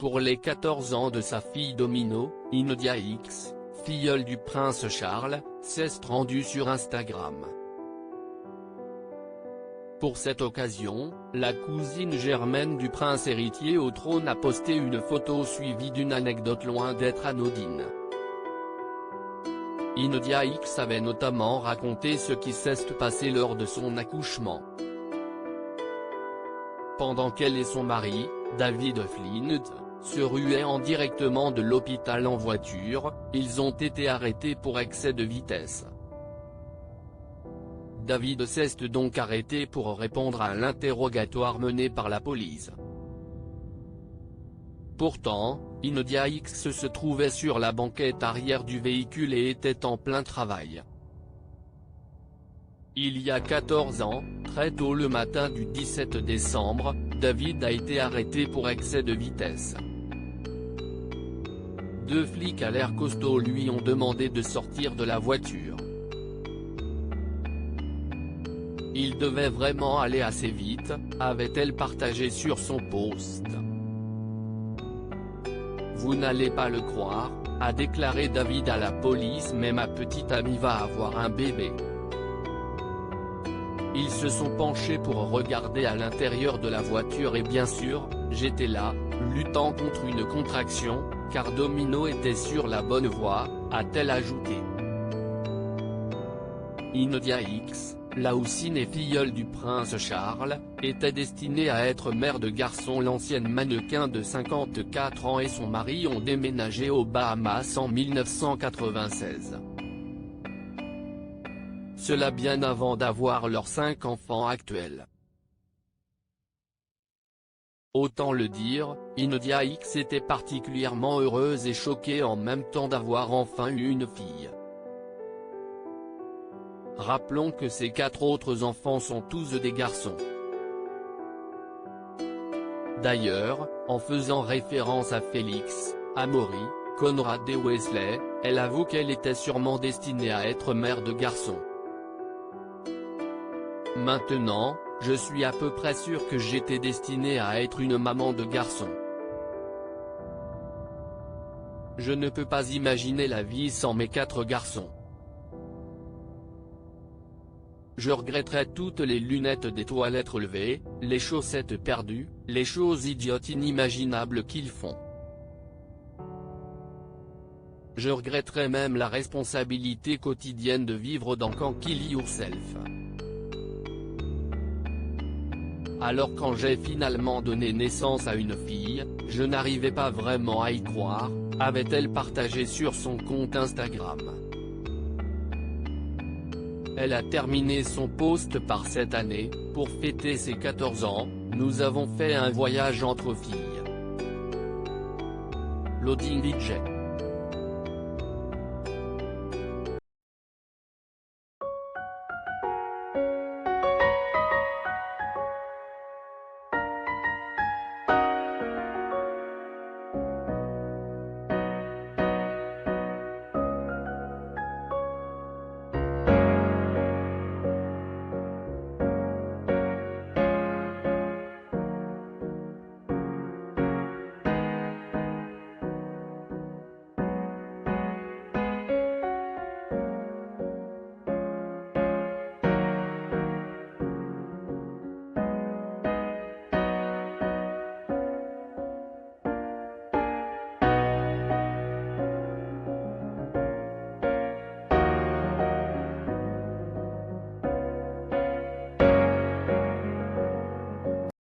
pour les 14 ans de sa fille Domino, Inadia X, filleule du prince Charles, s'est rendue sur Instagram. Pour cette occasion, la cousine germaine du prince héritier au trône a posté une photo suivie d'une anecdote loin d'être anodine. Inadia X avait notamment raconté ce qui s'est passé lors de son accouchement. Pendant qu'elle et son mari, David Flint, se ruaient directement de l'hôpital en voiture, ils ont été arrêtés pour excès de vitesse. David s'est donc arrêté pour répondre à l'interrogatoire mené par la police. Pourtant, Inadia X se trouvait sur la banquette arrière du véhicule et était en plein travail. Il y a 14 ans, très tôt le matin du 17 décembre, David a été arrêté pour excès de vitesse. Deux flics à l'air costaud lui ont demandé de sortir de la voiture. Il devait vraiment aller assez vite, avait-elle partagé sur son post. Vous n'allez pas le croire, a déclaré David à la police, mais ma petite amie va avoir un bébé. Ils se sont penchés pour regarder à l'intérieur de la voiture et bien sûr, j'étais là, luttant contre une contraction, car Domino était sur la bonne voie, a-t-elle ajouté. Inadia X, là aussi née filleule du prince Charles, était destinée à être mère de garçon. L'ancienne mannequin de 54 ans et son mari ont déménagé aux Bahamas en 1996. Cela bien avant d'avoir leurs 5 enfants actuels. Autant le dire, Inadia X était particulièrement heureuse et choquée en même temps d'avoir enfin eu une fille. Rappelons que ses 4 autres enfants sont tous des garçons. D'ailleurs, en faisant référence à Félix, Amaury, Conrad et Wesley, elle avoue qu'elle était sûrement destinée à être mère de garçons. Maintenant, je suis à peu près sûr que j'étais destinée à être une maman de garçon. Je ne peux pas imaginer la vie sans mes 4 garçons. Je regretterais toutes les lunettes des toilettes relevées, les chaussettes perdues, les choses idiotes inimaginables qu'ils font. Je regretterais même la responsabilité quotidienne de vivre dans Can't Kill Yourself. Alors quand j'ai finalement donné naissance à une fille, je n'arrivais pas vraiment à y croire, avait-elle partagé sur son compte Instagram. Elle a terminé son post par cette année, pour fêter ses 14 ans, nous avons fait un voyage entre filles. Loading eject.